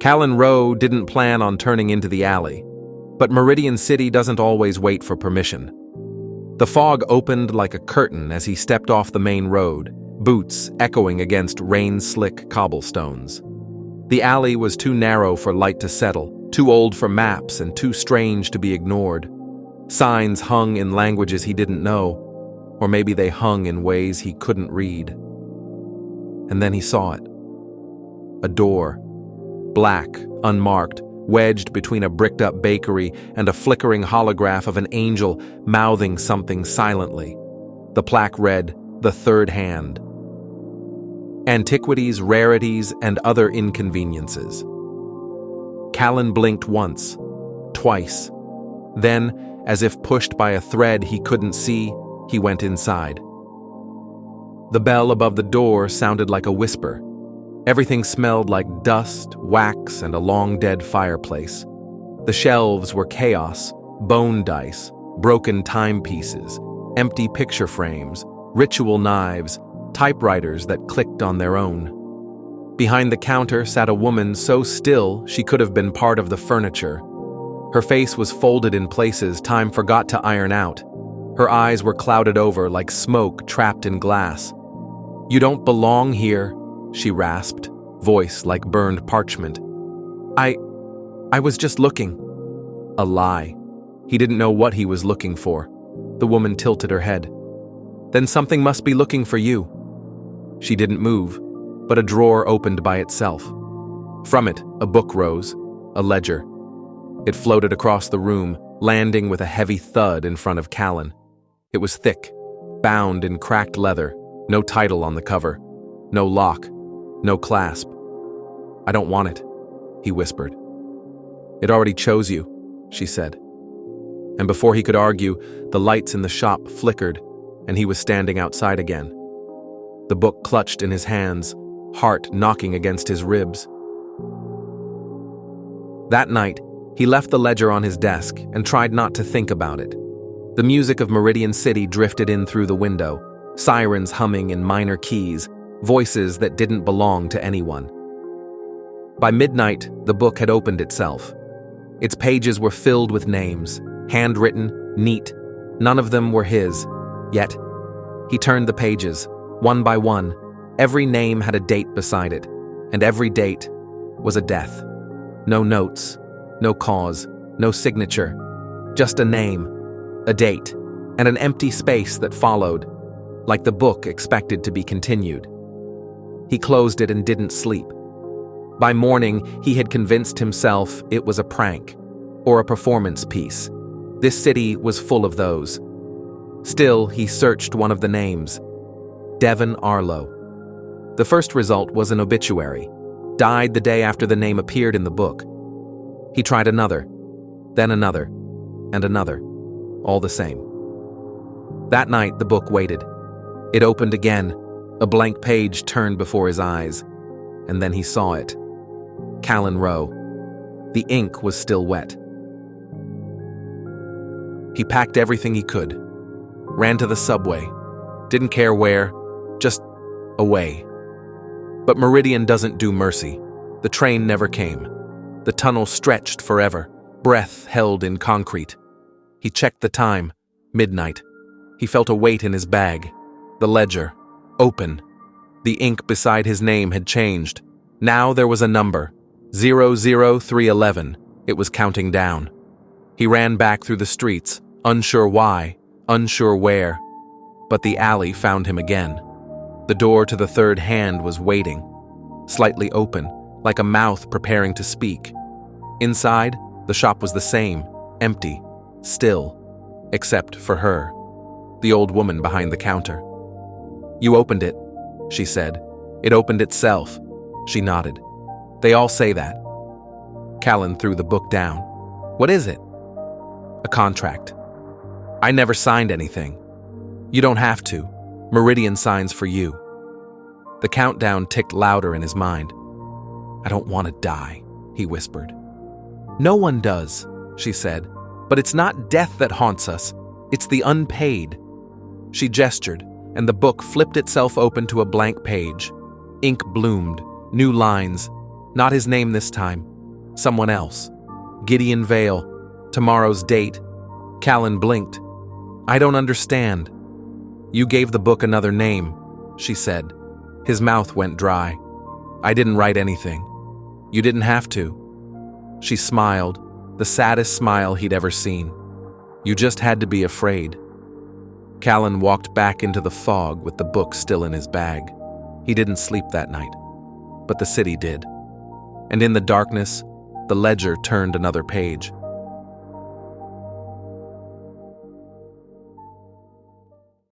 Callan Rowe didn't plan on turning into the alley, but Meridian City doesn't always wait for permission. The fog opened like a curtain as he stepped off the main road, boots echoing against rain-slick cobblestones. The alley was too narrow for light to settle, too old for maps, and too strange to be ignored. Signs hung in languages he didn't know, or maybe they hung in ways he couldn't read. And then he saw it. A door, black, unmarked, wedged between a bricked-up bakery and a flickering holograph of an angel mouthing something silently. The plaque read, "The Third Hand." Antiquities, rarities, and other inconveniences. Callan blinked once, twice. Then, as if pushed by a thread he couldn't see, he went inside. The bell above the door sounded like a whisper. Everything smelled like dust, wax, and a long-dead fireplace. The shelves were chaos, bone dice, broken timepieces, empty picture frames, ritual knives, typewriters that clicked on their own. Behind the counter sat a woman so still she could have been part of the furniture. Her face was folded in places time forgot to iron out. Her eyes were clouded over like smoke trapped in glass. "You don't belong here," she rasped, voice like burned parchment. I was just looking." A lie. He didn't know what he was looking for. The woman tilted her head. "Then something must be looking for you." She didn't move, but a drawer opened by itself. From it, a book rose, a ledger. It floated across the room, landing with a heavy thud in front of Callan. It was thick, bound in cracked leather, no title on the cover, no lock, no clasp. "I don't want it," he whispered. "It already chose you," she said. And before he could argue, the lights in the shop flickered, and he was standing outside again. The book clutched in his hands, heart knocking against his ribs. That night, he left the ledger on his desk and tried not to think about it. The music of Meridian City drifted in through the window, sirens humming in minor keys, voices that didn't belong to anyone. By midnight, the book had opened itself. Its pages were filled with names, handwritten, neat. None of them were his. Yet, he turned the pages, one by one. Every name had a date beside it, and every date was a death. No notes, no cause, no signature. Just a name, a date, and an empty space that followed, like the book expected to be continued. He closed it and didn't sleep. By morning, he had convinced himself it was a prank, or a performance piece. This city was full of those. Still, he searched one of the names. Devon Arlo. The first result was an obituary. Died the day after the name appeared in the book. He tried another, then another, and another. All the same. That night, the book waited. It opened again. A blank page turned before his eyes, and then he saw it. Callan Rowe. The ink was still wet. He packed everything he could, ran to the subway, didn't care where, just away. But Meridian doesn't do mercy. The train never came. The tunnel stretched forever, breath held in concrete. He checked the time, midnight. He felt a weight in his bag. The ledger, open. The ink beside his name had changed. Now there was a number, 00311. It was counting down. He ran back through the streets, unsure why, unsure where. But the alley found him again. The door to the third hand was waiting, slightly open, like a mouth preparing to speak. Inside, the shop was the same, empty, still, except for her, the old woman behind the counter. "You opened it," she said. "It opened itself." She nodded. "They all say that." Callan threw the book down. "What is it?" "A contract. I never signed anything." "You don't have to. Meridian signs for you." The countdown ticked louder in his mind. "I don't want to die," he whispered. "No one does," she said. "But it's not death that haunts us. It's the unpaid." She gestured, and the book flipped itself open to a blank page. Ink bloomed, new lines. Not his name this time, Someone else. Gideon Vale. Tomorrow's date. Callan blinked. I don't understand. You gave the book another name, she said. His mouth went dry. I didn't write anything. You didn't have to. She smiled, the saddest smile he'd ever seen. You just had to be afraid. Callan walked back into the fog with the book still in his bag. He didn't sleep that night, but the city did. And in the darkness, the ledger turned another page.